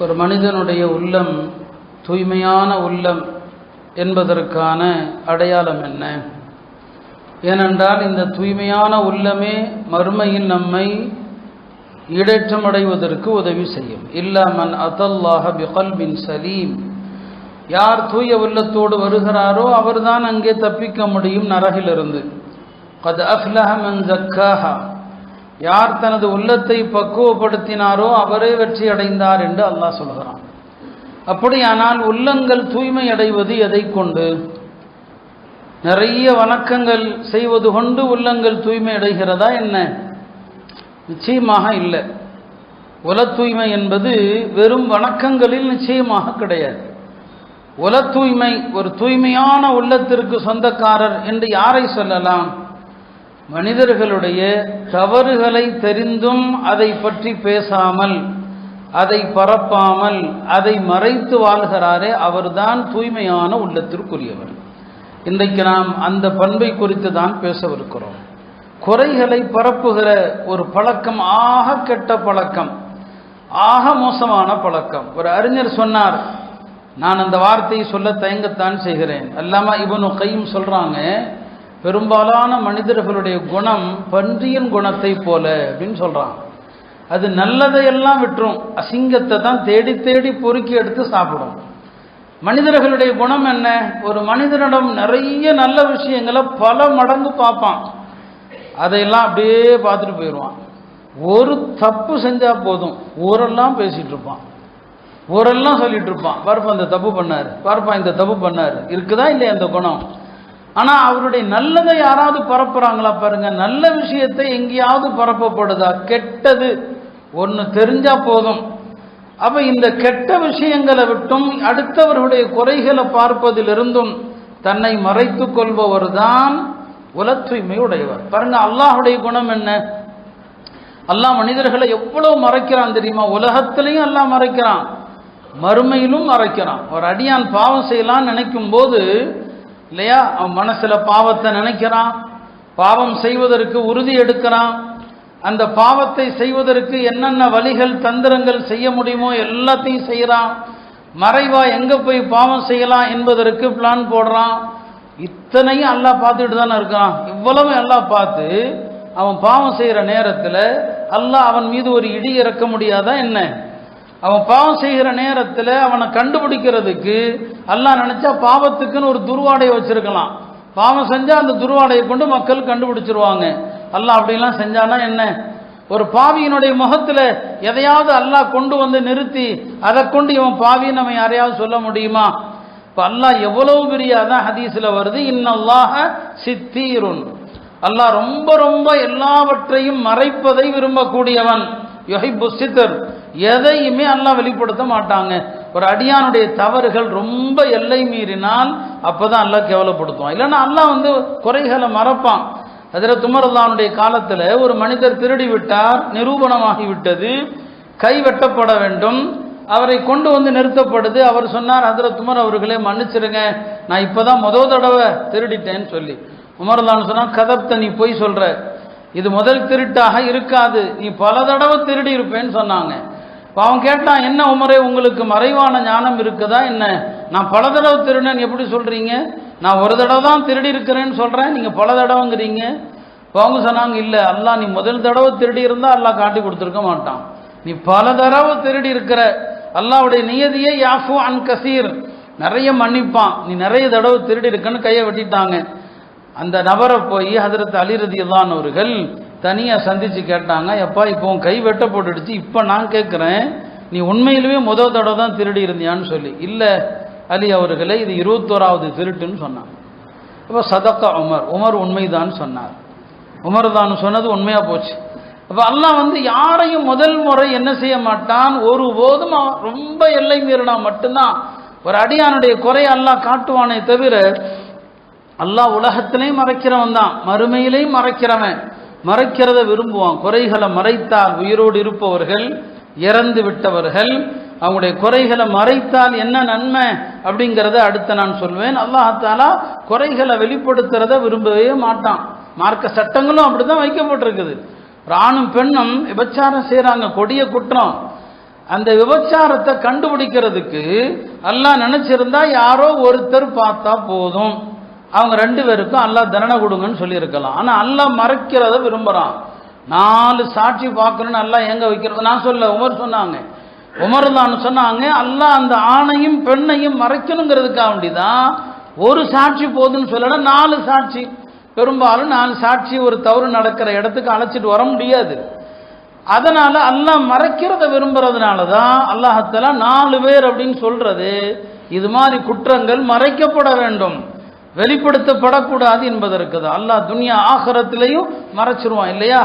ஒரு மனிதனுடைய உள்ளம் தூய்மையான உள்ளம் என்பதற்கான அடையாளம் என்ன? ஏனென்றால் இந்த தூய்மையான உள்ளமே மறுமையில் நம்மை ஈடேற்றமடைவதற்கு உதவி செய்யும். இல்லா மன் அதல்லாஹ பிகல்பின் சலீம், யார் தூய உள்ளத்தோடு வருகிறாரோ அவர்தான் அங்கே தப்பிக்க முடியும் நரகிலிருந்து. கத் அஃப்லஹ மன் ஜக்காஹா, யார் தனது உள்ளத்தை பக்குவப்படுத்தினாரோ அவரே வெற்றி அடைந்தார் என்று அல்லாஹ் சொல்கிறான். அப்படியானால் உள்ளங்கள் தூய்மை அடைவது எதை கொண்டு? நிறைய வணக்கங்கள் செய்வது கொண்டு உள்ளங்கள் தூய்மை அடைகிறதா என்ன? நிச்சயமாக இல்லை. உல தூய்மை என்பது வெறும் வணக்கங்களில் நிச்சயமாக கிடையாது. உல தூய்மை, ஒரு தூய்மையான உள்ளத்திற்கு சொந்தக்காரர் என்று யாரை சொல்லலாம்? மனிதர்களுடைய தவறுகளை தெரிந்தும் அதை பற்றி பேசாமல், அதை பரப்பாமல், அதை மறைத்து வாழ்கிறாரே அவர்தான் தூய்மையான உள்ளத்திற்குரியவர். இன்றைக்கு நாம் அந்த பண்பை குறித்து தான் பேசவிருக்கிறோம். குறைகளை பரப்புகிற ஒரு பழக்கம் ஆக கெட்ட பழக்கம், ஆக மோசமான பழக்கம். ஒரு அறிஞர் சொன்னார், நான் அந்த வார்த்தையை சொல்ல தயங்கத்தான் செய்கிறேன். அல்லாமா இப்னு கையும் சொல்றாங்க, பெரும்பாலான மனிதர்களுடைய குணம் பன்றியின் குணத்தை போல அப்படின்னு சொல்றான். அது நல்லதையெல்லாம் விட்டுரும், அசிங்கத்தை தான் தேடி தேடி பொறுக்கி எடுத்து சாப்பிடும். மனிதர்களுடைய குணம் என்ன? ஒரு மனிதனிடம் நிறைய நல்ல விஷயங்களை பல மடங்கு பார்ப்பான், அதையெல்லாம் அப்படியே பார்த்துட்டு போயிடுவான். ஒரு தப்பு செஞ்சா போதும் ஊரெல்லாம் பேசிட்டு இருப்பான், ஊரெல்லாம் சொல்லிட்டு இருப்பான், பார்ப்பா இந்த தப்பு பண்ணாரு, பார்ப்பா இந்த தப்பு பண்ணாரு. இருக்குதா இல்லையா அந்த குணம்? ஆனா அவருடைய நல்லதை யாராவது பரப்புறாங்களா பாருங்க. நல்ல விஷயத்தை எங்கேயாவது பரப்பப்படுதா? கெட்டது ஒன்று தெரிஞ்சா போதும். அப்ப இந்த கெட்ட விஷயங்களை விட்டும் அடுத்தவர்களுடைய குறைகளை பார்ப்பதிலிருந்தும் தன்னை மறைத்து கொள்பவர் தான் உல தூய்மை உடையவர். பாருங்க, அல்லாஹுடைய குணம் என்ன? அல்லாஹ் மனிதர்களை எவ்வளவு மறைக்கிறான் தெரியுமா? உலகத்திலையும் அல்லாஹ் மறைக்கிறான், மறுமையிலும் மறைக்கிறான். ஒரு அடியான் பாவம் செய்யலான்னு நினைக்கும் போது இல்லையா, அவன் மனசுல பாவத்தை நினைக்கிறான், பாவம் செய்வதற்கு உறுதி எடுக்கிறான், அந்த பாவத்தை செய்வதற்கு என்னென்ன வழிகள் தந்திரங்கள் செய்ய முடியுமோ எல்லாத்தையும் செய்யறான், மறைவா எங்க போய் பாவம் செய்யலாம் என்பதற்கு பிளான் போடுறான். இத்தனையும் அல்லாஹ் பார்த்துட்டு தானே இருக்கான். இவ்வளவு அல்லாஹ் பார்த்து அவன் பாவம் செய்யற நேரத்தில் அல்லாஹ் அவன் மீது ஒரு இடி இறக்க முடியாதா என்ன? அவன் பாவம் செய்கிற நேரத்தில் அவனை கண்டுபிடிக்கிறதுக்கு அல்லாஹ் நினைச்சா பாவத்துக்குன்னு ஒரு துர்வாடையை வச்சிருக்கலாம். பாவம் செஞ்சா அந்த துர்வாடையை கொண்டு மக்கள் கண்டுபிடிச்சிருவாங்க. அல்லாஹ் அப்படிலாம் செஞ்சானா என்ன? ஒரு பாவியினுடைய முகத்துல எதையாவது அல்லாஹ் கொண்டு வந்து நிறுத்தி அதை கொண்டு இவன் பாவின்னு நம்ம யாரையாவது சொல்ல முடியுமா? இப்ப அல்லாஹ் எவ்வளவு பெரிய, அதான் ஹதீஸ்ல வருது, இன்னல்லாஹ சித்தீருன், அல்லாஹ் ரொம்ப ரொம்ப எல்லாவற்றையும் மறைப்பதை விரும்பக்கூடியவன். யுஹிப்பு சித்தர், எதையுமே அல்லாஹ் வெளிப்படுத்த மாட்டாங்க. ஒரு அடியானுடைய தவறுகள் ரொம்ப எல்லை மீறினால் அப்பதான் அல்லாஹ் கேவலப்படுத்துவான். இல்லைன்னா அல்லாஹ் குறைகளை மறைப்பான். ஹஜ்ரத் உமர் ரலியல்லாஹு காலத்துல ஒரு மனிதர் திருடி விட்டார், நிரூபணமாகி விட்டது, கை வெட்டப்பட வேண்டும். அவரை கொண்டு நிறுத்தப்படுது. அவர் சொன்னார், ஹஜ்ரத் உமர் அவர்களே மன்னிச்சிருங்க, நான் இப்பதான் முதல் தடவை திருடிட்டேன்னு சொல்லி. உமர் ரலியல்லாஹு சொன்னா, கதப்த, நீ போய் சொல்ற, இது முதல் திருட்டாக இருக்காது, நீ பல தடவை திருடி இருப்பேன்னு சொன்னாங்க. அவன் கேட்டான், என்ன உமரே, உங்களுக்கு மறைவான ஞானம் இருக்குதா என்ன? நான் பல தடவை திருடேன்னு எப்படி சொல்றீங்க? நான் ஒரு தடவை தான் திருடி இருக்கிறேன்னு சொல்றேன், நீங்க பல தடவைங்கிறீங்க. அவங்க சொன்னாங்க, இல்ல, அல்லாஹ் நீ முதல் தடவை திருடி இருந்தா அல்லாஹ் காட்டி கொடுத்துருக்க மாட்டான், நீ பல தடவை திருடி இருக்கிற. அல்லாஹ்வுடைய நியதியை யாஃபு அன் கசீர், நிறைய மன்னிப்பான், நீ நிறைய தடவை திருடி இருக்குன்னு கையை வெட்டிட்டாங்க. அந்த நபரை போய் ஹஜ்ரத் அலி ரலியல்லாஹு அன்ஹு அவர்கள் தனியா சந்திச்சு கேட்டாங்க, எப்பா இப்போ கை வெட்ட போட்டுடுச்சு, இப்ப நான் கேட்கிறேன், நீ உண்மையிலுமே முதல் தடவை தான் திருடி இருந்தியான்னு சொல்லி. இல்ல அலி அவர்களே, இது 21வது திருட்டுன்னு சொன்னாங்க. அப்ப சதக்கா உமர், உமர் உண்மைதான் சொன்னார். உமர் தான் சொன்னது உண்மையா போச்சு. அப்ப அல்லாஹ் யாரையும் முதல் முறை என்ன செய்ய மாட்டான், ஒருபோதும் ரொம்ப எல்லை மீறினா மட்டும்தான் ஒரு அடியானுடைய குறையை அல்லாஹ் காட்டுவானே தவிர, அல்லாஹ் உலகத்திலையும் மறைக்கிறவன் தான், மறுமையிலையும் மறைக்கிறவன். மறைக்கிறத விரும்புவான். குறைகளை மறைத்தால் உயிரோடு இருப்பவர்கள், இறந்து விட்டவர்கள், அவங்களுடைய குறைகளை மறைத்தால் என்ன நன்மை அப்படிங்கிறத அடுத்து நான் சொல்வேன். அல்லாஹ் தஆலா குறைகளை வெளிப்படுத்துறத விரும்பவே மாட்டான். மார்க்க சட்டங்களும் அப்படிதான் வைக்கப்பட்டிருக்குது. ஒரு ஆணும் பெண்ணும் விபச்சாரம் செய்கிறாங்க, கொடிய குற்றம். அந்த விபச்சாரத்தை கண்டுபிடிக்கிறதுக்கு அல்லாஹ் நினைச்சிருந்தா யாரோ ஒருத்தர் பார்த்தா போதும், அவங்க 2 பேருக்கும் அல்லாஹ் தண்டனை கொடுங்கன்னு சொல்லியிருக்கலாம். ஆனால் அல்லாஹ் மறைக்கிறத விரும்புகிறான். 4 சாட்சி பார்க்கணும்னு அல்லாஹ் எங்கே வைக்கிறது? நான் சொல்ல, உமர் சொன்னாங்க. உமர் தான் சொன்னாங்க, அல்லாஹ் அந்த ஆணையும் பெண்ணையும் மறைக்கணுங்கிறதுக்காக வேண்டிதான் ஒரு சாட்சி போதுன்னு சொல்லணும், 4 சாட்சி. பெரும்பாலும் 4 சாட்சி ஒரு தவறு நடக்கிற இடத்துக்கு அழைச்சிட்டு வர முடியாது. அதனால அல்லாஹ் மறைக்கிறத விரும்புறதுனால தான் அல்லாஹ்தஆலா 4 பேர் அப்படின்னு சொல்றது. இது மாதிரி குற்றங்கள் மறைக்கப்பட வேண்டும், வெளிப்படுத்தப்படக்கூடாது என்பதற்கு தான். அல்லாஹ் துன்யா ஆகிரத்திலையும் மறைச்சிருவான் இல்லையா?